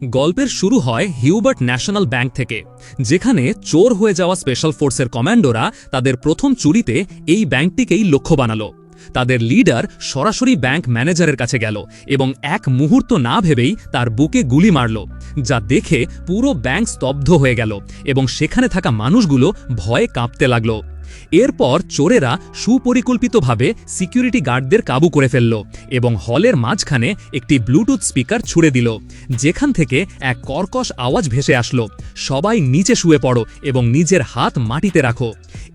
গল্পের শুরু হয় হিউবার্ট ন্যাশনাল ব্যাংক থেকে, যেখানে চোর হয়ে যাওয়া স্পেশাল ফোর্সের কমান্ডোরা তাদের প্রথম চুরিতে এই ব্যাংকটিকেই লক্ষ্য বানালো। তাদের লিডার সরাসরি ব্যাংক ম্যানেজারের কাছে গেল এবং এক মুহূর্ত না ভেবেই তার বুকে গুলি মারল, যা দেখে পুরো ব্যাংক স্তব্ধ হয়ে গেল এবং সেখানে থাকা মানুষগুলো ভয়ে কাঁপতে লাগল। এরপর চোরেরা সুপরিকল্পিতভাবে সিকিউরিটি গার্ডদের কাবু করে ফেলল এবং হলের মাঝখানে একটি ব্লুটুথ স্পিকার ছুড়ে দিল, যেখান থেকে এক কর্কশ আওয়াজ ভেসে আসলো, সবাই নিচে শুয়ে পড়ো এবং নিজের হাত মাটিতে রাখো।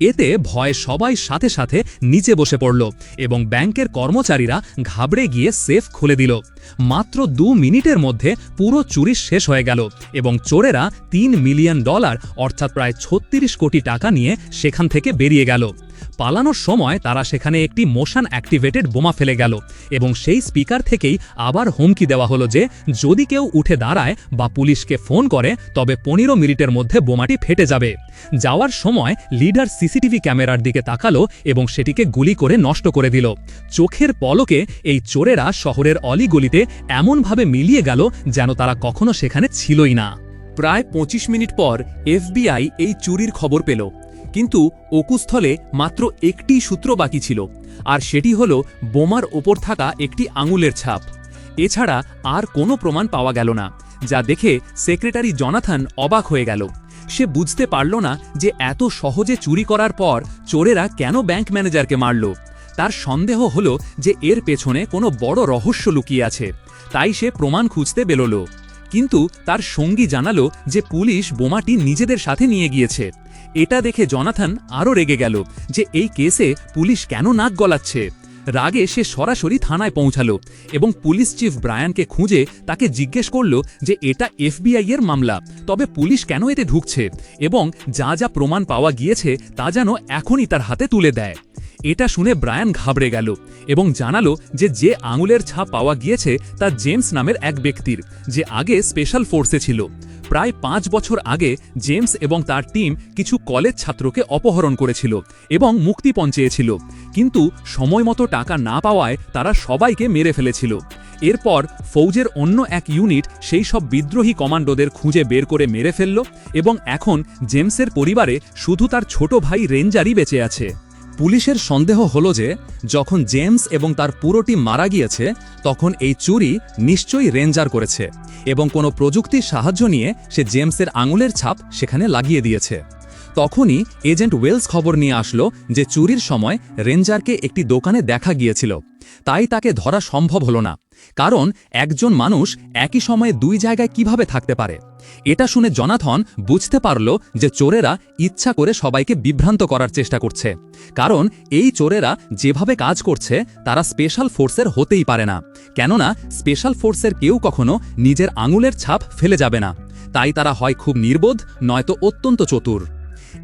এতে ভয়ে সবাই সাথে সাথে নিচে বসে পড়ল এবং ব্যাংকের কর্মচারীরা ঘাবড়ে গিয়ে সেফ খুলে দিল। মাত্র 2 মিনিটের মধ্যে পুরো চুরি শেষ হয়ে গেল এবং চোরেরা $3 মিলিয়ন অর্থাৎ প্রায় 36 কোটি টাকা নিয়ে সেখান থেকে বেরিয়ে গেল। পালানোর সময় তারা সেখানে একটি মোশন অ্যাক্টিভেটেড বোমা ফেলে গেল এবং সেই স্পিকার থেকেই আবার হুমকি দেওয়া হলো যে যদি কেউ উঠে দাঁড়ায় বা পুলিশকে ফোন করে তবে 15 মিনিটের মধ্যে বোমাটি ফেটে যাবে। যাওয়ার সময় লিডার সিসিটিভি ক্যামেরার দিকে তাকালো এবং সেটিকে গুলি করে নষ্ট করে দিল। চোখের পলকে এই চোরেরা শহরের অলিগলিতে এমনভাবে মিলিয়ে গেল যেন তারা কখনো সেখানে ছিলই না। প্রায় 25 মিনিট পর FBI এই চুরির খবর পেল, কিন্তু অকুস্থলে মাত্র একটি সূত্র বাকি ছিল, আর সেটি হল বোমার ওপর থাকা একটি আঙুলের ছাপ। এছাড়া আর কোনো প্রমাণ পাওয়া গেল না, যা দেখে সেক্রেটারি জনাথন অবাক হয়ে গেল। সে বুঝতে পারল না যে এত সহজে চুরি করার পর চোরেরা কেন ব্যাংক ম্যানেজারকে মারল। তার সন্দেহ হল যে এর পেছনে কোনো বড় রহস্য লুকিয়ে আছে, তাই সে প্রমাণ খুঁজতে বেরোল। কিন্তু তার সঙ্গী জানালো যে পুলিশ বোমাটি নিজেদের সাথে নিয়ে গিয়েছে। এটা দেখে জনাথন আরও রেগে গেল যে এই কেসে পুলিশ কেন নাক গলাচ্ছে। রাগে সে সরাসরি থানায় পৌঁছালো এবং পুলিশ চিফ ব্রায়ানকে খুঁজে তাকে জিজ্ঞেস করল যে এটা FBI এর মামলা, তবে পুলিশ কেন এতে ঢুকছে এবং যা যা প্রমাণ পাওয়া গিয়েছে তা যেন এখনই তার হাতে তুলে দেয়। এটা শুনে ব্রায়ান ঘাবড়ে গেল এবং জানালো যে আঙুলের ছাপ পাওয়া গিয়েছে তা জেমস নামের এক ব্যক্তির, যে আগে স্পেশাল ফোর্সে ছিল। প্রায় 5 বছর আগে জেমস এবং তার টিম কিছু কলেজ ছাত্রকে অপহরণ করেছিল এবং মুক্তিপণ চেয়েছিল, কিন্তু সময়মতো টাকা না পাওয়ায় তারা সবাইকে মেরে ফেলেছিল। এরপর ফৌজের অন্য এক ইউনিট সেই সব বিদ্রোহী কমান্ডোদের খুঁজে বের করে মেরে ফেলল এবং এখন জেমসের পরিবারে শুধু তার ছোট ভাই রেঞ্জারই বেঁচে আছে। পুলিশের সন্দেহ হলো যে যখন জেমস এবং তার পুরো টিম মারা গিয়েছে তখন এই চুরি নিশ্চয়ই রেঞ্জার করেছে এবং কোনো প্রযুক্তির সাহায্য নিয়ে সে জেমসের আঙুলের ছাপ সেখানে লাগিয়ে দিয়েছে। তখনই এজেন্ট ওয়েলস খবর নিয়ে আসলো যে চুরির সময় রেঞ্জারকে একটি দোকানে দেখা গিয়েছিল, তাই তাকে ধরা সম্ভব হলো না, কারণ একজন মানুষ একই সময়ে 2 জায়গায় কিভাবে থাকতে পারে। এটা শুনে জনাথন বুঝতে পারল যে চোরেরা ইচ্ছা করে সবাইকে বিভ্রান্ত করার চেষ্টা করছে, কারণ এই চোরেরা যেভাবে কাজ করছে তারা স্পেশাল ফোর্সের হতেই পারে না, কেননা স্পেশাল ফোর্সের কেউ কখনো নিজের আঙুলের ছাপ ফেলে যাবে না। তাই তারা হয় খুব নির্বোধ নয়তো অত্যন্ত চতুর।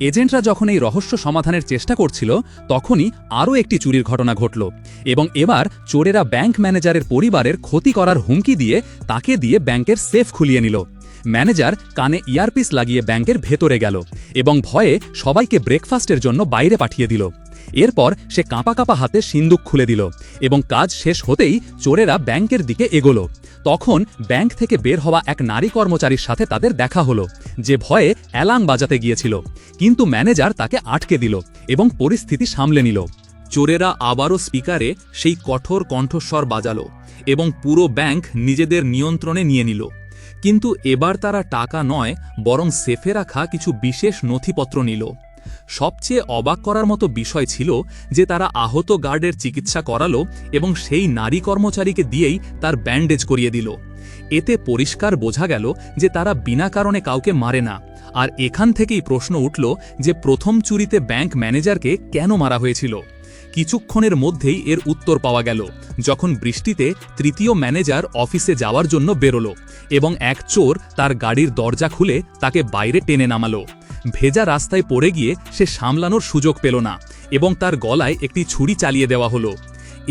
এজেন্টরা যখন এই রহস্য সমাধানের চেষ্টা করছিল তখনই আরও একটি চুরির ঘটনা ঘটল এবং এবার চোরেরা ব্যাংক ম্যানেজারের পরিবারের ক্ষতি করার হুমকি দিয়ে তাকে দিয়ে ব্যাংকের সেফ খুলিয়ে নিল। ম্যানেজার কানে ইয়ারপিস লাগিয়ে ব্যাংকের ভেতরে গেল এবং ভয়ে সবাইকে ব্রেকফাস্টের জন্য বাইরে পাঠিয়ে দিল। এরপর সে কাঁপা কাঁপা হাতে সিন্দুক খুলে দিল এবং কাজ শেষ হতেই চোরেরা ব্যাংকের দিকে এগোলো। তখন ব্যাংক থেকে বের হওয়া এক নারী কর্মচারীর সাথে তাদের দেখা হলো, যে ভয়ে অ্যালার্ম বাজাতে গিয়েছিল, কিন্তু ম্যানেজার তাকে আটকে দিল এবং পরিস্থিতি সামলে নিল। চোরেরা আবারও স্পিকারে সেই কঠোর কণ্ঠস্বর বাজালো এবং পুরো ব্যাংক নিজেদের নিয়ন্ত্রণে নিয়ে নিল। কিন্তু এবার তারা টাকা নয় বরং সেফে রাখা কিছু বিশেষ নথিপত্র নিল। সবচেয়ে অবাক করার মতো বিষয় ছিল যে তারা আহত গার্ডের চিকিৎসা করালো এবং সেই নারী কর্মচারীকে দিয়েই তার ব্যান্ডেজ করিয়ে দিল। এতে পরিষ্কার বোঝা গেল যে তারা বিনা কারণে কাউকে মারে না। আর এখান থেকেই প্রশ্ন উঠল যে প্রথম চুরিতে ব্যাংক ম্যানেজারকে কেন মারা হয়েছিল। কিছুক্ষণের মধ্যেই এর উত্তর পাওয়া গেল, যখন বৃষ্টিতে তৃতীয় ম্যানেজার অফিসে যাওয়ার জন্য বেরোলো এবং এক চোর তার গাড়ির দরজা খুলে তাকে বাইরে টেনে নামালো। ভেজা রাস্তায় পড়ে গিয়ে সে সামলানোর সুযোগ পেল না এবং তার গলায় একটি ছুরি চালিয়ে দেওয়া হলো।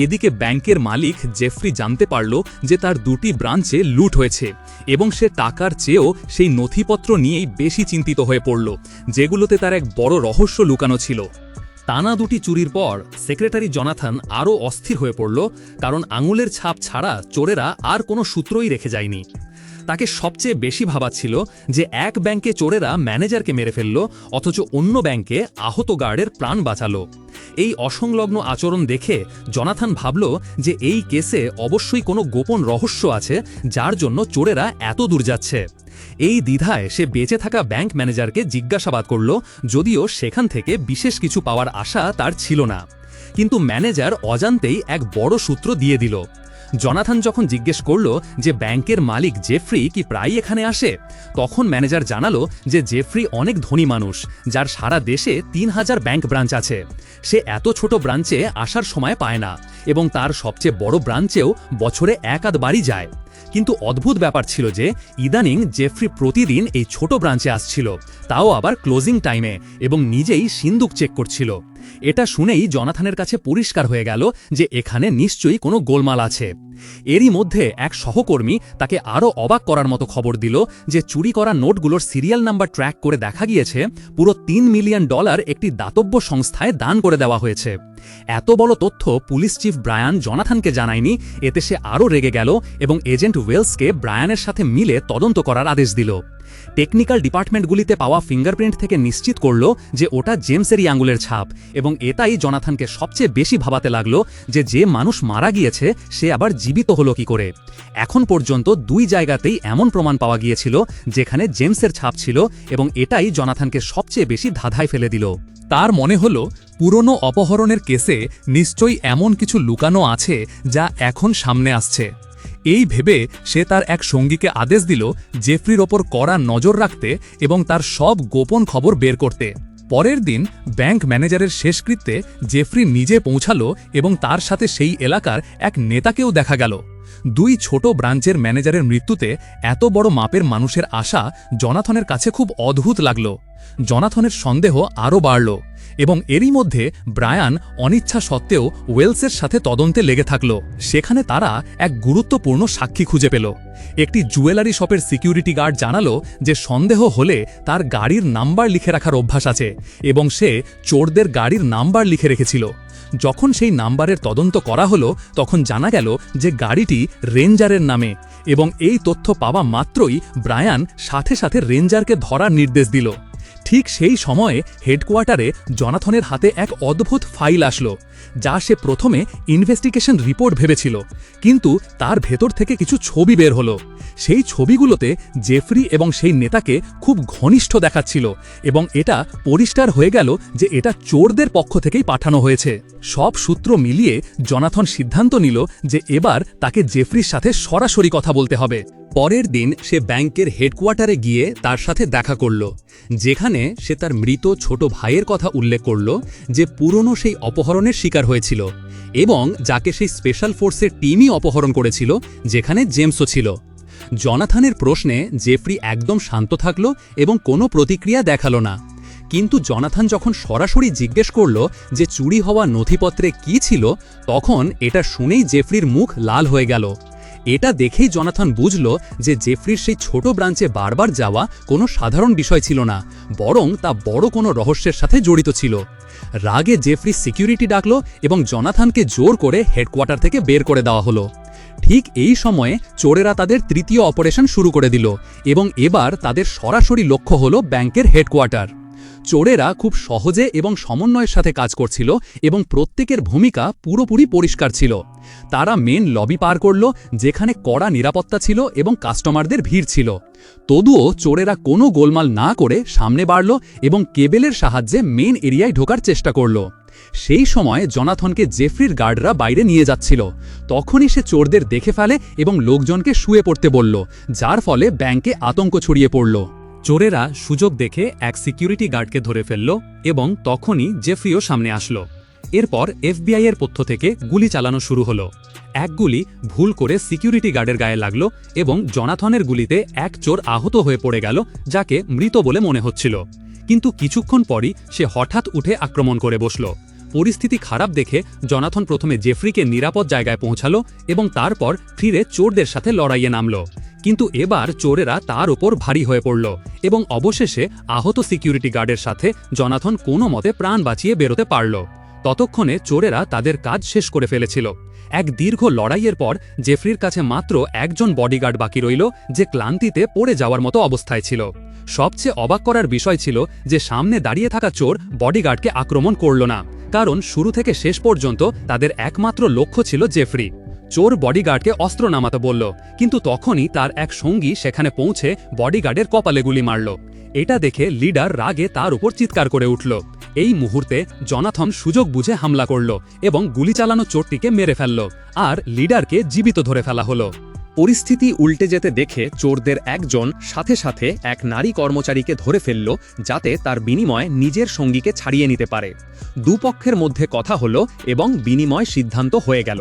এদিকে ব্যাংকের মালিক জেফ্রি জানতে পারল যে তার 2টি ব্রাঞ্চে লুট হয়েছে এবং সে টাকার চেয়েও সেই নথিপত্র নিয়েই বেশি চিন্তিত হয়ে পড়ল, যেগুলোতে তার এক বড় রহস্য লুকানো ছিল। টানা 2টি চুরির পর সেক্রেটারি জনাথন আরও অস্থির হয়ে পড়ল, কারণ আঙুলের ছাপ ছাড়া চোরেরা আর কোনো সূত্রই রেখে যায়নি। তাকে সবচেয়ে বেশি ভাবাচ্ছিল যে এক ব্যাংকে চোরেরা ম্যানেজারকে মেরে ফেলল, অথচ অন্য ব্যাংকে আহত গার্ডের প্রাণ বাঁচালো। এই অসংলগ্ন আচরণ দেখে জনাথন ভাবল যে এই কেসে অবশ্যই কোনো গোপন রহস্য আছে, যার জন্য চোরেরা এত দূর যাচ্ছে। এই দ্বিধায় সে বেঁচে থাকা ব্যাংক ম্যানেজারকে জিজ্ঞাসাবাদ করল, যদিও সেখান থেকে বিশেষ কিছু পাওয়ার আশা তার ছিল না। কিন্তু ম্যানেজার অজান্তেই এক বড় সূত্র দিয়ে দিল। জনাথন যখন জিজ্ঞেস করল যে ব্যাংকের মালিক জেফ্রি কি প্রায়ই এখানে আসে, তখন ম্যানেজার জানালো যে জেফ্রি অনেক ধনী মানুষ, যার সারা দেশে 3000 ব্যাংক ব্রাঞ্চ আছে। সে এত ছোট ব্রাঞ্চে আসার সময় পায় না এবং তার সবচেয়ে বড় ব্রাঞ্চেও বছরে এক আধ বারই যায়। কিন্তু অদ্ভুত ব্যাপার ছিল যে ইদানিং জেফ্রি প্রতিদিন এই ছোট ব্রাঞ্চে আসছিল, তাও আবার ক্লোজিং টাইমে, এবং নিজেই সিন্দুক চেক করছিল। এটা শুনেই জনাথনের কাছে পরিষ্কার হয়ে গেল যে এখানে নিশ্চয়ই কোনো গোলমাল আছে। এরই মধ্যে এক সহকর্মী তাকে আরও অবাক করার মতো খবর দিল যে চুরি করা নোটগুলোর সিরিয়াল নাম্বার ট্র্যাক করে দেখা গিয়েছে পুরো $3 মিলিয়ন একটি দাতব্য সংস্থায় দান করে দেওয়া হয়েছে। এত বড় তথ্য পুলিশ চিফ ব্রায়ান জনাথনকে জানায়নি। এতে সে আরও রেগে গেল এবং এজেন্ট ওয়েলসকে ব্রায়ানের সাথে মিলে তদন্ত করার আদেশ দিল। টেকনিক্যাল ডিপার্টমেন্টগুলিতে পাওয়া ফিঙ্গারপ্রিন্ট থেকে নিশ্চিত করল যে ওটা জেমসেরই আঙুলের ছাপ, এবং এটাই জনাথনকে সবচেয়ে বেশি ভাবাতে লাগলো যে মানুষ মারা গিয়েছে সে আবার জীবিত হলো কি করে। এখন পর্যন্ত 2 জায়গাতেই এমন প্রমাণ পাওয়া গিয়েছিল যেখানে জেমসের ছাপ ছিল, এবং এটাই জনাথনকে সবচেয়ে বেশি ধাঁধায় ফেলে দিল। তার মনে হল পুরনো অপহরণের কেসে নিশ্চয়ই এমন কিছু লুকানো আছে যা এখন সামনে আসছে। এই ভেবে সে তার এক সঙ্গীকে আদেশ দিল জেফ্রির ওপর কড়া নজর রাখতে এবং তার সব গোপন খবর বের করতে। পরের দিন ব্যাংক ম্যানেজারের শেষকৃত্যে জেফ্রি নিজে পৌঁছালো এবং তার সাথে সেই এলাকার এক নেতাকেও দেখা গেল। 2 ছোট ব্রাঞ্চের ম্যানেজারের মৃত্যুতে এত বড় মাপের মানুষের আশা জনাথনের কাছে খুব অদ্ভুত লাগল। জনাথনের সন্দেহ আরও বাড়ল এবং এরই মধ্যে ব্রায়ান অনিচ্ছা সত্ত্বেও ওয়েলসের সাথে তদন্তে লেগে থাকল। সেখানে তারা এক গুরুত্বপূর্ণ সাক্ষী খুঁজে পেল। একটি জুয়েলারি শপের সিকিউরিটি গার্ড জানালো যে সন্দেহ হলে তার গাড়ির নাম্বার লিখে রাখার অভ্যাস আছে এবং সে চোরদের গাড়ির নাম্বার লিখে রেখেছিল। যখন সেই নাম্বারের তদন্ত করা হলো তখন জানা গেল যে গাড়িটি রেঞ্জারের নামে, এবং এই তথ্য পাওয়া মাত্রই ব্রায়ান সাথে সাথে রেঞ্জারকে ধরার নির্দেশ দিল। ঠিক সেই সময়ে হেডকোয়ার্টারে জনাথনের হাতে এক অদ্ভুত ফাইল আসলো, যা সে প্রথমে ইনভেস্টিগেশন রিপোর্ট ভেবেছিল, কিন্তু তার ভেতর থেকে কিছু ছবি বের হলো। সেই ছবিগুলোতে জেফ্রি এবং সেই নেতাকে খুব ঘনিষ্ঠ দেখাচ্ছিল, এবং এটা পরিষ্কার হয়ে গেল যে এটা চোরদের পক্ষ থেকেই পাঠানো হয়েছে। সব সূত্র মিলিয়ে জনাথন সিদ্ধান্ত নিল যে এবার তাকে জেফ্রির সাথে সরাসরি কথা বলতে হবে। পরের দিন সে ব্যাংকের হেডকোয়ার্টারে গিয়ে তার সাথে দেখা করল, যেখানে সে তার মৃত ছোট ভাইয়ের কথা উল্লেখ করল যে পুরনো সেই অপহরণের শিকার হয়েছিল এবং যাকে সেই স্পেশাল ফোর্সের টিমই অপহরণ করেছিল, যেখানে জেমসও ছিল। জনাথনের প্রশ্নে জেফ্রি একদম শান্ত থাকল এবং কোনো প্রতিক্রিয়া দেখালো না। কিন্তু জনাথন যখন সরাসরি জিজ্ঞেস করল যে চুরি হওয়া নথিপত্রে কি ছিল, তখন এটা শুনেই জেফ্রির মুখ লাল হয়ে গেল। এটা দেখেই জনাথন বুঝল যে জেফ্রির সেই ছোট ব্রাঞ্চে বারবার যাওয়া কোনো সাধারণ বিষয় ছিল না, বরং তা বড় কোনো রহস্যের সাথে জড়িত ছিল। রাগে জেফ্রি সিকিউরিটি ডাকল এবং জনাথনকে জোর করে হেডকোয়ার্টার থেকে বের করে দেওয়া হলো। ঠিক এই সময়ে চোরেরা তাদের তৃতীয় অপারেশন শুরু করে দিল এবং এবার তাদের সরাসরি লক্ষ্য হলো ব্যাংকের হেডকোয়ার্টার। চোরেরা খুব সহজে এবং সমন্বয়ের সাথে কাজ করছিল এবং প্রত্যেকের ভূমিকা পুরোপুরি পরিষ্কার ছিল। তারা মেন লবি পার করল, যেখানে কড়া নিরাপত্তা ছিল এবং কাস্টমারদের ভিড় ছিল। তবুও চোরেরা কোনো গোলমাল না করে সামনে বাড়ল এবং কেবেলের সাহায্যে মেন এরিয়ায় ঢোকার চেষ্টা করল। সেই সময় জনাথনকে জেফ্রির গার্ডরা বাইরে নিয়ে যাচ্ছিল। তখনই সে চোরদের দেখে ফেলে এবং লোকজনকে শুয়ে পড়তে বলল, যার ফলে ব্যাংকে আতঙ্ক ছড়িয়ে পড়ল। চোরেরা সুযোগ দেখে এক সিকিউরিটি গার্ডকে ধরে ফেলল এবং তখনই জেফ্রিও সামনে আসলো। এরপর FBI এর পক্ষ থেকে গুলি চালানো শুরু হলো। এক গুলি ভুল করে সিকিউরিটি গার্ডের গায়ে লাগলো এবং জনাথনের গুলিতে এক চোর আহত হয়ে পড়ে গেল, যাকে মৃত বলে মনে হচ্ছিল। কিন্তু কিছুক্ষণ পরই সে হঠাৎ উঠে আক্রমণ করে বসল। পরিস্থিতি খারাপ দেখে জনাথন প্রথমে জেফ্রিকে নিরাপদ জায়গায় পৌঁছালো এবং তারপর ফিরে চোরদের সাথে লড়াইয়ে নামল। কিন্তু এবার চোরেরা তার উপর ভারী হয়ে পড়ল এবং অবশেষে আহত সিকিউরিটি গার্ডের সাথে জনাথন কোনো মতে প্রাণ বাঁচিয়ে বেরোতে পারল। ততক্ষণে চোরেরা তাদের কাজ শেষ করে ফেলেছিল। এক দীর্ঘ লড়াইয়ের পর জেফরির কাছে মাত্র একজন বডিগার্ড বাকি রইল, যে ক্লান্তিতে পড়ে যাওয়ার মতো অবস্থায় ছিল। সবচেয়ে অবাক করার বিষয় ছিল যে সামনে দাঁড়িয়ে থাকা চোর বডিগার্ডকে আক্রমণ করল না, কারণ শুরু থেকে শেষ পর্যন্ত তাদের একমাত্র লক্ষ্য ছিল জেফরি। চোর বডিগার্ডকে অস্ত্র নামাতে বলল, কিন্তু তখনই তার এক সঙ্গী সেখানে পৌঁছে বডিগার্ডের কপালে গুলি মারল। এটা দেখে লিডার রাগে তার উপর চিৎকার করে উঠল। এই মুহূর্তে জনাথন সুযোগ বুঝে হামলা করল এবং গুলি চালানো চোরটিকে মেরে ফেলল, আর লিডারকে জীবিত ধরে ফেলা হলো। পরিস্থিতি উল্টে যেতে দেখে চোরদের একজন সাথে সাথে এক নারী কর্মচারীকে ধরে ফেলল, যাতে তার বিনিময়ে নিজের সঙ্গীকে ছাড়িয়ে নিতে পারে। দুপক্ষের মধ্যে কথা হলো এবং বিনিময় সিদ্ধান্ত হয়ে গেল।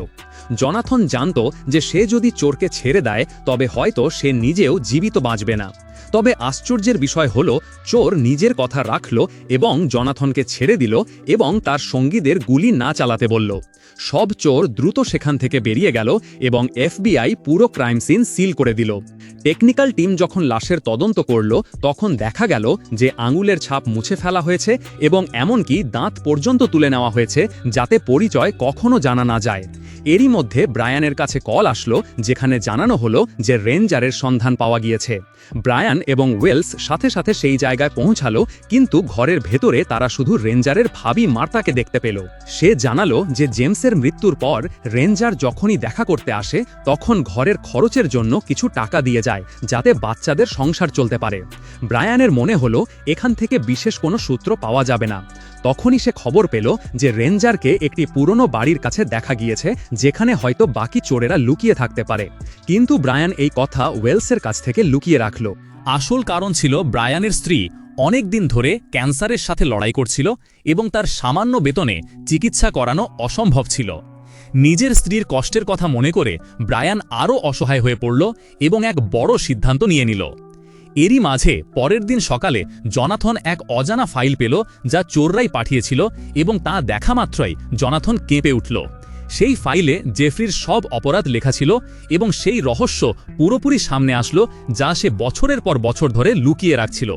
জনাথন জানত যে সে যদি চোরকে ছেড়ে দেয় তবে হয়তো সে নিজেও জীবিত বাঁচবে না। তবে আশ্চর্যের বিষয় হলো, চোর নিজের কথা রাখল এবং জনাথনকে ছেড়ে দিল এবং তার সঙ্গীদের গুলি না চালাতে বলল। সব চোর দ্রুত সেখান থেকে বেরিয়ে গেল এবং FBI পুরো ক্রাইম সিন সিল করে দিল। টেকনিক্যাল টিম যখন লাশের তদন্ত করল, তখন দেখা গেল যে আঙুলের ছাপ মুছে ফেলা হয়েছে এবং এমনকি দাঁত পর্যন্ত তুলে নেওয়া হয়েছে, যাতে পরিচয় কখনো জানা না যায়। এরই মধ্যে ব্রায়ানের কাছে কল আসলো, যেখানে জানানো হলো যে রেঞ্জারের সন্ধান পাওয়া গিয়েছে। ব্রায়ান এবং ওয়েলস সাথে সাথে সেই জায়গায় পৌঁছালো, কিন্তু ঘরের ভেতরে তারা শুধু রেঞ্জারের ভাবি মার্তাকে দেখতে পেল। সে জানালো যে জেমসের মৃত্যুর পর রেঞ্জার যখনই দেখা করতে আসে, তখন ঘরের খরচের জন্য কিছু টাকা দিয়ে যায়, যাতে বাচ্চাদের সংসার চলতে পারে। ব্রায়ানের মনে হলো এখান থেকে বিশেষ কোনো সূত্র পাওয়া যাবে না। তখনই সে খবর পেল যে রেঞ্জারকে একটি পুরনো বাড়ির কাছে দেখা গিয়েছে, যেখানে হয়তো বাকি চোরেরা লুকিয়ে থাকতে পারে। কিন্তু ব্রায়ান এই কথা ওয়েলসের কাছ থেকে লুকিয়ে রাখল। আসল কারণ ছিল ব্রায়ানের স্ত্রী অনেক দিন ধরে ক্যান্সারের সাথে লড়াই করছিল এবং তার সামান্য বেতনে চিকিৎসা করানো অসম্ভব ছিল। নিজের স্ত্রীর কষ্টের কথা মনে করে ব্রায়ান আরও অসহায় হয়ে পড়ল এবং এক বড় সিদ্ধান্ত নিয়ে নিল। এরই মাঝে পরের দিন সকালে জনাথন এক অজানা ফাইল পেল, যা চোররাই পাঠিয়েছিল, এবং তা দেখা মাত্রই জনাথন কেঁপে উঠল। সেই ফাইলে জেফরির সব অপরাধ লেখা ছিল এবং সেই রহস্য পুরোপুরি সামনে আসলো, যা সে বছরের পর বছর ধরে লুকিয়ে রাখছিল।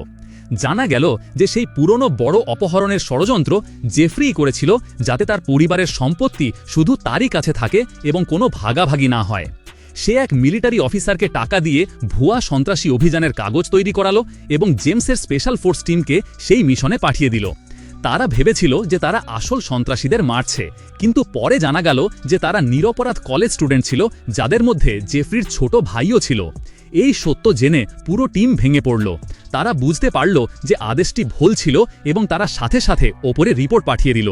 জানা গেল যে সেই পুরনো বড় অপহরণের ষড়যন্ত্র জেফরিই করেছিল, যাতে তার পরিবারের সম্পত্তি শুধু তারই কাছে থাকে এবং কোনো ভাগাভাগি না হয়। সে এক মিলিটারি অফিসারকে টাকা দিয়ে ভুয়া সন্ত্রাসী অভিযানের কাগজ তৈরি করালো এবং জেমসের স্পেশাল ফোর্স টিমকে সেই মিশনে পাঠিয়ে দিল। তারা ভেবেছিল যে তারা আসল সন্ত্রাসীদের মারছে, কিন্তু পরে জানা গেল যে তারা নিরপরাধ কলেজ স্টুডেন্ট ছিল, যাদের মধ্যে জেফরির ছোট ভাইও ছিল। এই সত্য জেনে পুরো টিম ভেঙে পড়ল। তারা বুঝতে পারল যে আদেশটি ভুল ছিল এবং তারা সাথে সাথে ওপরে রিপোর্ট পাঠিয়ে দিল।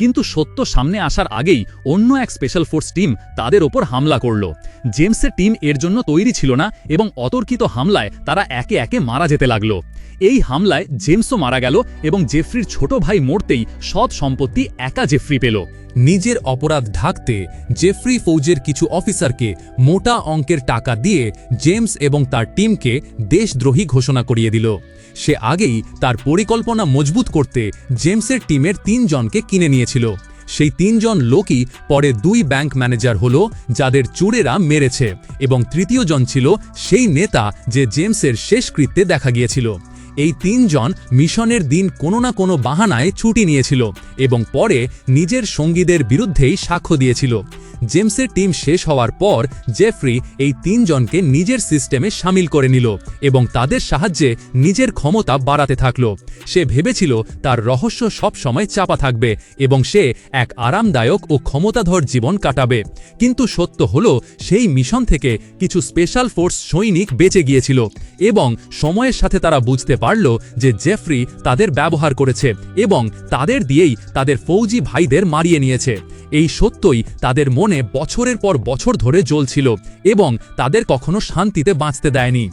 কিন্তু সত্য সামনে আসার আগেই অন্য এক স্পেশাল ফোর্স টিম তাদের ওপর হামলা করল। জেমসের টিম এর জন্য তৈরি ছিল না এবং অতর্কিত হামলায় তারা একে একে মারা যেতে লাগলো। এই হামলায় জেমসও মারা গেল এবং জেফরির ছোট ভাই মরতেই সৎ সম্পত্তি একা জেফরি পেল। নিজের অপরাধ ঢাকতে জেফরি ফৌজের কিছু অফিসারকে মোটা অঙ্কের টাকা দিয়ে জেমস এবং তার টিমকে দেশদ্রোহী ঘোষণা করিয়ে দিল। সে আগেই তার পরিকল্পনা মজবুত করতে জেমসের টিমের 3 জনকে কিনে নিয়েছিল। সেই 3 জন লোকই পরে 2 ব্যাংক ম্যানেজার হলো, যাদের চোরেরা মেরেছে, এবং তৃতীয় জন ছিল সেই নেতা যে জেমসের শেষকৃত্যে দেখা গিয়েছিল। এই 3 জন মিশনের দিন কোনো না কোনো বাহানায় ছুটি নিয়েছিল এবং পরে নিজের সঙ্গীদের বিরুদ্ধেই সাক্ষ্য দিয়েছিল। জেমসের টিম শেষ হওয়ার পর জেফরি এই 3 জনকে নিজের সিস্টেমে সামিল করে নিল এবং তাদের সাহায্যে নিজের ক্ষমতা বাড়াতে থাকল। সে ভেবেছিল তার রহস্য সব সময় চাপা থাকবে এবং সে এক আরামদায়ক ও ক্ষমতাধর জীবন কাটাবে। কিন্তু সত্য হলো, সেই মিশন থেকে কিছু স্পেশাল ফোর্স সৈনিক বেঁচে গিয়েছিল এবং সময়ের সাথে তারা বুঝতে পারল যে জেফরি তাদের ব্যবহার করেছে এবং তাদের দিয়েই তাদের ফৌজি ভাইদের মারিয়ে নিয়েছে। এই সত্যই তাদের মনে বছরের পর বছর ধরে জ্বলছিল এবং তাদের কখনো শান্তিতে বাঁচতে দেয়নি।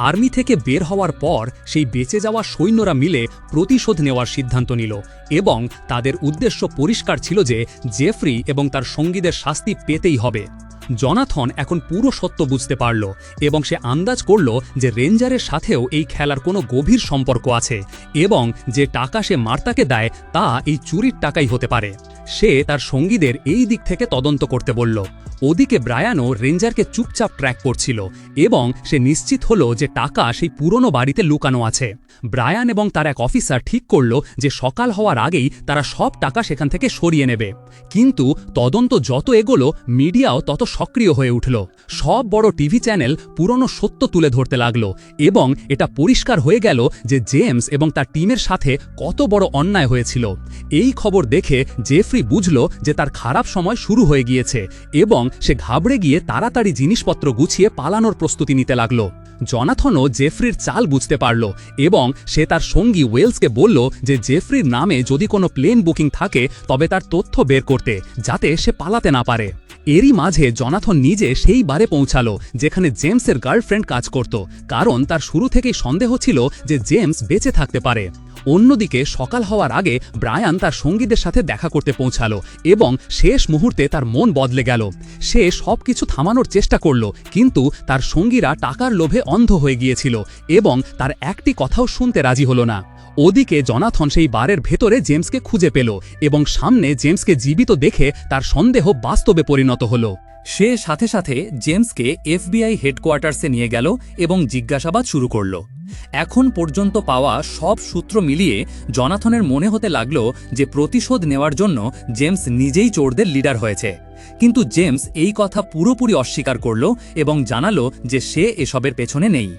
আর্মি থেকে বের হওয়ার পর সেই বেঁচে যাওয়া সৈন্যরা মিলে প্রতিশোধ নেওয়ার সিদ্ধান্ত নিল এবং তাদের উদ্দেশ্য পরিষ্কার ছিল যে জেফরি এবং তার সঙ্গীদের শাস্তি পেতেই হবে। জনাথন এখন পুরো সত্য বুঝতে পারল এবং সে আন্দাজ করল যে রেঞ্জারের সাথেও এই খেলার কোনো গভীর সম্পর্ক আছে এবং যে টাকা সে মার্তাকে দেয় তা এই চুরির টাকাই হতে পারে। সে তার সঙ্গীদের এই দিক থেকে তদন্ত করতে বলল। ওদিকে ব্রায়ানও রেঞ্জারকে চুপচাপ ট্র্যাক করছিল এবং সে নিশ্চিত হলো যে টাকা সেই পুরনো বাড়িতে লুকানো আছে। ব্রায়ান এবং তার এক অফিসার ঠিক করল যে সকাল হওয়ার আগেই তারা সব টাকা সেখান থেকে সরিয়ে নেবে। কিন্তু তদন্ত যত এগোলো, মিডিয়াও তত সক্রিয় হয়ে উঠল। সব বড় টিভি চ্যানেল পুরনো সত্য তুলে ধরতে লাগলো এবং এটা পরিষ্কার হয়ে গেল যে জেমস এবং তার টিমের সাথে কত বড় অন্যায় হয়েছিল। এই খবর দেখে জেফ্রি বুঝল যে তার খারাপ সময় শুরু হয়ে গিয়েছে এবং সে ঘাবড়ে গিয়ে তাড়াতাড়ি জিনিসপত্র গুছিয়ে পালানোর প্রস্তুতি নিতে লাগলো। জনাথনও জেফ্রির চাল বুঝতে পারল এবং সে তার সঙ্গী ওয়েলসকে বলল যে জেফ্রির নামে যদি কোনো প্লেন বুকিং থাকে তবে তার তথ্য বের করতে, যাতে সে পালাতে না পারে। এরই মাঝে জনাথন নিজে সেই বারে পৌঁছালো যেখানে জেমসের গার্লফ্রেন্ড কাজ করত, কারণ তার শুরু থেকেই সন্দেহ ছিল যে জেমস বেঁচে থাকতে পারে। অন্যদিকে সকাল হওয়ার আগে ব্রায়ান তার সঙ্গীদের সাথে দেখা করতে পৌঁছালো এবং শেষ মুহূর্তে তার মন বদলে গেল। সে সবকিছু থামানোর চেষ্টা করল, কিন্তু তার সঙ্গীরা টাকার লোভে অন্ধ হয়ে গিয়েছিল এবং তার একটি কথাও শুনতে রাজি হলো না। ওদিকে জনাথন সেই বারের ভেতরে জেমসকে খুঁজে পেল এবং সামনে জেমসকে জীবিত দেখে তার সন্দেহ বাস্তবে পরিণত হলো। সে সাথে সাথে জেমসকে FBI হেডকোয়ার্টার্সে নিয়ে গেল এবং জিজ্ঞাসাবাদ শুরু করল। এখন পর্যন্ত পাওয়া সব সূত্র মিলিয়ে জনাথনের মনে হতে লাগলো যে প্রতিশোধ নেওয়ার জন্য জেমস নিজেই চোরদের লিডার হয়েছে। কিন্তু জেমস এই কথা পুরোপুরি অস্বীকার করল এবং জানালো যে সে এসবের পেছনে নেই।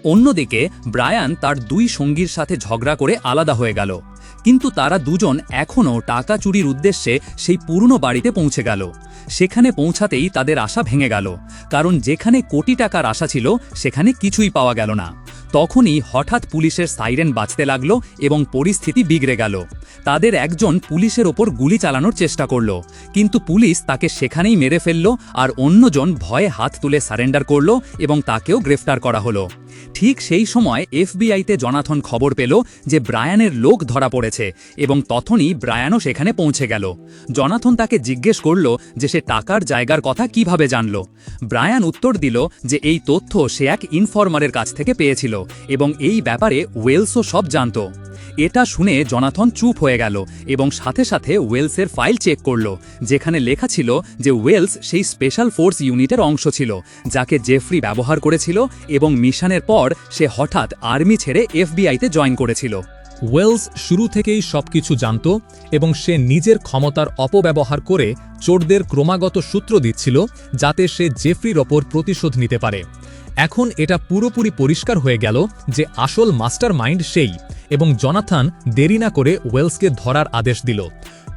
অন্যদিকে ব্রায়ান তার দুই সঙ্গীর সাথে ঝগড়া করে আলাদা হয়ে গেল, কিন্তু তারা দুজন এখনও টাকা চুরির উদ্দেশ্যে সেই পুরনো বাড়িতে পৌঁছে গেল। সেখানে পৌঁছাতেই তাদের আশা ভেঙে গেল, কারণ যেখানে কোটি টাকার আশা ছিল সেখানে কিছুই পাওয়া গেল না। তখনই হঠাৎ পুলিশের সাইরেন বাজতে লাগলো এবং পরিস্থিতি বিগড়ে গেল। তাদের একজন পুলিশের ওপর গুলি চালানোর চেষ্টা করল, কিন্তু পুলিশ তাকে সেখানেই মেরে ফেলল, আর অন্যজন ভয়ে হাত তুলে সারেন্ডার করল এবং তাকেও গ্রেফতার করা হলো। ঠিক সেই সময় FBIতে জনাথন খবর পেল যে ব্রায়ানের লোক ধরা পড়েছে এবং তখনই ব্রায়ানও সেখানে পৌঁছে গেল। জনাথন তাকে জিজ্ঞেস করল যে সে টাকার জায়গার কথা কিভাবে জানল। ব্রায়ান উত্তর দিল যে এই তথ্য সে এক ইনফরমারের কাছ থেকে পেয়েছিল এবং এই ব্যাপারে ওয়েলসও সব জানত। এটা শুনে জনাথন চুপ হয়ে গেল এবং সাথে সাথে ওয়েলসের ফাইল চেক করল, যেখানে লেখা ছিল যে ওয়েলস সেই স্পেশাল ফোর্স ইউনিটের অংশ ছিল যাকে জেফ্রি ব্যবহার করেছিল এবং মিশনের পর সে হঠাৎ আর্মি ছেড়ে FBIতে জয়েন করেছিল। ওয়েলস শুরু থেকেই সবকিছু জানত এবং সে নিজের ক্ষমতার অপব্যবহার করে চোরদের ক্রমাগত সূত্র দিচ্ছিল যাতে সে জেফ্রির ওপর প্রতিশোধ নিতে পারে। এখন এটা পুরোপুরি পরিষ্কার হয়ে গেল যে আসল মাস্টার মাইন্ড সেই, এবং জনাথন দেরি না করে ওয়েলসকে ধরার আদেশ দিল।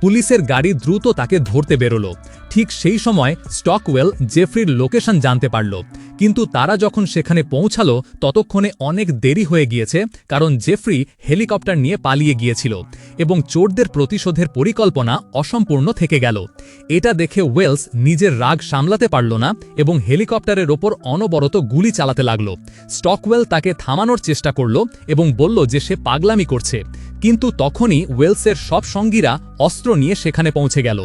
পুলিশের গাড়ি দ্রুত তাকে ধরতে বেরোলো। ঠিক সেই সময় স্টকওয়েল জেফ্রির লোকেশন জানতে পারল, কিন্তু তারা যখন সেখানে পৌঁছালো ততক্ষণে অনেক দেরি হয়ে গিয়েছে, কারণ জেফ্রি হেলিকপ্টার নিয়ে পালিয়ে গিয়েছিল এবং চোরদের প্রতিশোধের পরিকল্পনা অসম্পূর্ণ থেকে গেল। এটা দেখে ওয়েলস নিজের রাগ সামলাতে পারল না এবং হেলিকপ্টারের ওপর অনবরত গুলি চালাতে লাগল। স্টকওয়েল তাকে থামানোর চেষ্টা করল এবং বলল যে সে পাগলামি করছে, কিন্তু তখনই ওয়েলসের সব সঙ্গীরা অস্ত্র নিয়ে সেখানে পৌঁছে গেল।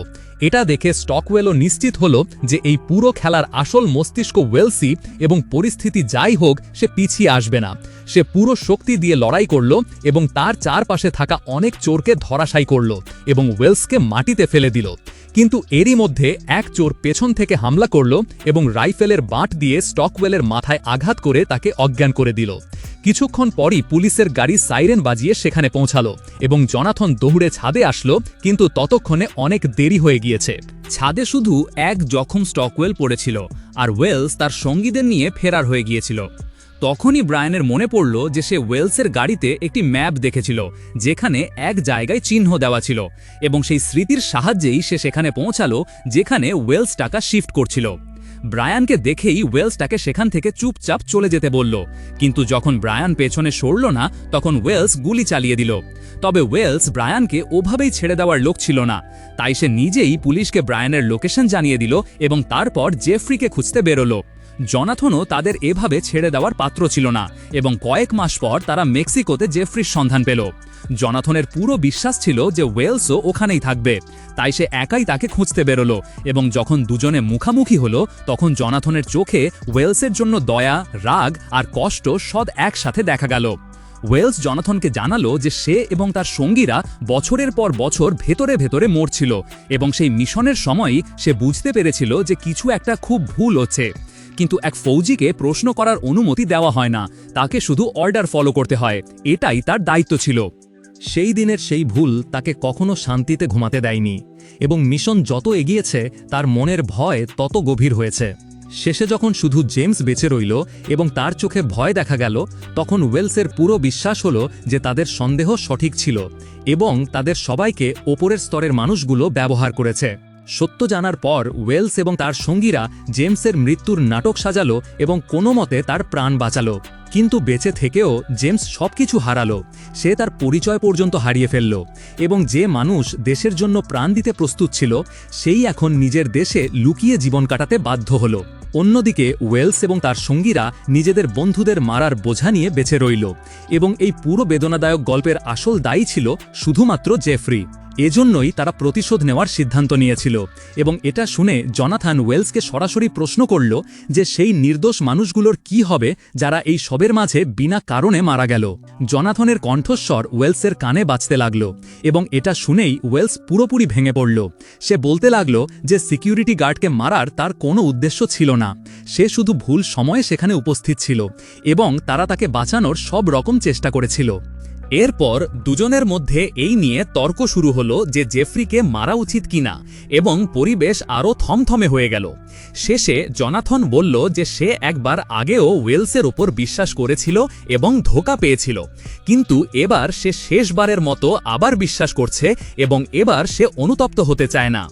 এটা দেখে স্টকওয়েলও নিশ্চিত হল যে এই পুরো খেলার আসল মস্তিষ্ক ওয়েলসই এবং পরিস্থিতি যাই হোক সে পিছিয়ে আসবে না। সে পুরো শক্তি দিয়ে লড়াই করল এবং তার চারপাশে থাকা অনেক চোরকে ধরাশায়ী করল এবং ওয়েলসকে মাটিতে ফেলে দিল। কিন্তু এরই মধ্যে এক চোর পেছন থেকে হামলা করল এবং রাইফেলের বাঁট দিয়ে স্টকওয়েলের মাথায় আঘাত করে তাকে অজ্ঞান করে দিল। কিছুক্ষণ পরই পুলিশের গাড়ি সাইরেন বাজিয়ে সেখানে পৌঁছালো এবং জনাথন দৌড়ে ছাদে আসলো, কিন্তু ততক্ষণে অনেক দেরি হয়ে গিয়েছে। ছাদে শুধু এক জখম স্টকওয়েল পড়েছিল আর ওয়েলস তার সঙ্গীদের নিয়ে ফেরার হয়ে গিয়েছিল। তখনই ব্রায়ানের মনে পড়ল যে সে ওয়েলসের গাড়িতে একটি ম্যাপ দেখেছিল যেখানে এক জায়গায় চিহ্ন দেওয়া ছিল এবং সেই স্মৃতির সাহায্যেই সে সেখানে পৌঁছালো যেখানে ওয়েলস টাকা শিফট করছিল। ব্রায়ানকে দেখেই ওয়েলস তাকে সেখান থেকে চুপচাপ চলে যেতে বলল, কিন্তু যখন ব্রায়ান পেছনে সরল না তখন ওয়েলস গুলি চালিয়ে দিল। তবে ওয়েলস ব্রায়ানকে ওভাবেই ছেড়ে দেওয়ার লোক ছিল না, তাই সে নিজেই পুলিশকে ব্রায়ানের লোকেশন জানিয়ে দিল এবং তারপর জেফ্রিকে খুঁজতে বেরোলো। জনাথনও তাদের এভাবে ছেড়ে দেওয়ার পাত্র ছিল না এবং কয়েক মাস পর তারা মেক্সিকোতে জেফ্রির সন্ধান পেল। জনাথনের পুরো বিশ্বাস ছিল যে ওয়েলসও ওখানেই থাকবে, তাই সে একাই তাকে খুঁজতে বেরোলো এবং যখন দুজনে মুখামুখি হলো তখন জনাথনের চোখে ওয়েলসের জন্য দয়া, রাগ আর কষ্ট সব একসাথে দেখা গেল। ওয়েলস জনাথনকে জানালো যে সে এবং তার সঙ্গীরা বছরের পর বছর ভেতরে ভেতরে মরছিল এবং সেই মিশনের সময়ই সে বুঝতে পেরেছিল যে কিছু একটা খুব ভুল হচ্ছে। কিন্তু এক ফৌজিকে প্রশ্ন করার অনুমতি দেওয়া হয় না, তাকে শুধু অর্ডার ফলো করতে হয়, এটাই তার দায়িত্ব ছিল। সেই দিনের সেই ভুল তাকে কখনো শান্তিতে ঘুমাতে দেয়নি এবং মিশন যত এগিয়েছে তার মনের ভয় তত গভীর হয়েছে। শেষে যখন শুধু জেমস বেঁচে রইল এবং তার চোখে ভয় দেখা গেল, তখন ওয়েলসের পুরো বিশ্বাস হলো যে তাদের সন্দেহ সঠিক ছিল এবং তাদের সবাইকে ওপরের স্তরের মানুষগুলো ব্যবহার করেছে। সত্য জানার পর ওয়েলস এবং তার সঙ্গীরা জেমসের মৃত্যুর নাটক সাজালো এবং কোনো মতে তার প্রাণ বাঁচালো। কিন্তু বেঁচে থেকেও জেমস সবকিছু হারালো, সে তার পরিচয় পর্যন্ত হারিয়ে ফেলল এবং যে মানুষ দেশের জন্য প্রাণ দিতে প্রস্তুত ছিল সেই এখন নিজের দেশে লুকিয়ে জীবন কাটাতে বাধ্য হল। অন্যদিকে ওয়েলস এবং তার সঙ্গীরা নিজেদের বন্ধুদের মারার বোঝা নিয়ে বেঁচে রইল এবং এই পুরো বেদনাদায়ক গল্পের আসল দায়ী ছিল শুধুমাত্র জেফ্রি। এজন্যই তারা প্রতিশোধ নেওয়ার সিদ্ধান্ত নিয়েছিল এবং এটা শুনে জনাথন ওয়েলসকে সরাসরি প্রশ্ন করল যে সেই নির্দোষ মানুষগুলোর কি হবে যারা এই সবের মাঝে বিনা কারণে মারা গেল। জনাথনের কণ্ঠস্বর ওয়েলসের কানে বাজতে লাগল এবং এটা শুনেই ওয়েলস পুরোপুরি ভেঙে পড়ল। সে বলতে লাগল যে সিকিউরিটি গার্ডকে মারার তার কোনো উদ্দেশ্য ছিল না, সে শুধু ভুল সময়ে সেখানে উপস্থিত ছিল এবং তারা তাকে বাঁচানোর সব রকম চেষ্টা করেছিল। এরপর দুজনের মধ্যে এই নিয়ে তর্ক শুরু হলো যে জেফ্রিকে মারা উচিত কিনা এবং পরিবেশ আরও থমথমে হয়ে গেল। শেষে জনাথন বলল যে সে একবার আগেও ওয়েলসের ওপর বিশ্বাস করেছিল এবং ধোঁকা পেয়েছিল, কিন্তু এবার সে শেষবারের মতো আবার বিশ্বাস করছে এবং এবার সে অনুতপ্ত হতে চায় না।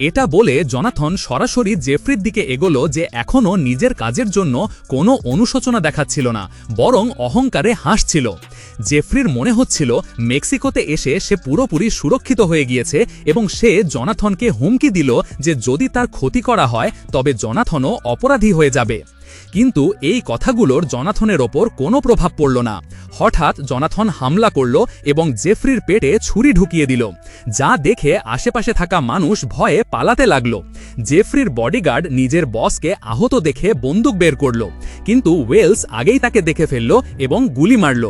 এটা বলে জনাথন সরাসরি জেফ্রির দিকে এগোলো যে এখনও নিজের কাজের জন্য কোনো অনুশোচনা দেখাচ্ছিল না, বরং অহংকারে হাসছিল। জেফ্রির মনে হচ্ছিল মেক্সিকোতে এসে সে পুরোপুরি সুরক্ষিত হয়ে গিয়েছে এবং সে জনাথনকে হুমকি দিল যে যদি তার ক্ষতি করা হয় তবে জনাথনও অপরাধী হয়ে যাবে। কিন্তু এই কথাগুলোর জনাথনের ওপর কোনো প্রভাব পড়ল না। হঠাৎ জনাথন হামলা করল এবং জেফ্রির পেটে ছুরি ঢুকিয়ে দিল, যা দেখে আশেপাশে থাকা মানুষ ভয়ে পালাতে লাগল। জেফ্রির বডিগার্ড নিজের বসকে আহত দেখে বন্দুক বের করল, কিন্তু ওয়েলস আগেই তাকে দেখে ফেলল এবং গুলি মারল।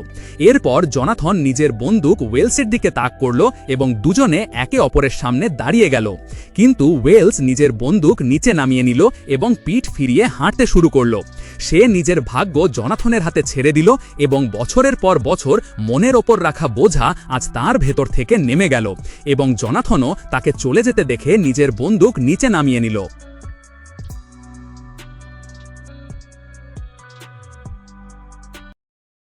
এরপর জনাথন নিজের বন্দুক ওয়েলসের দিকে তাক করল এবং দুজনে একে অপরের সামনে দাঁড়িয়ে গেল, কিন্তু ওয়েলস নিজের বন্দুক নিচে নামিয়ে নিল এবং পিঠ ফিরিয়ে হাঁটতে শুরু করল। সে নিজের ভাগ্য জনাথনের হাতে ছেড়ে দিল এবং বছরের পর বছর মনের ওপর রাখা বোঝা আজ তার ভেতর থেকে নেমে গেল এবং জনাথনও তাকে চলে যেতে দেখে নিজের বন্দুক নিচে নামিয়ে নিল।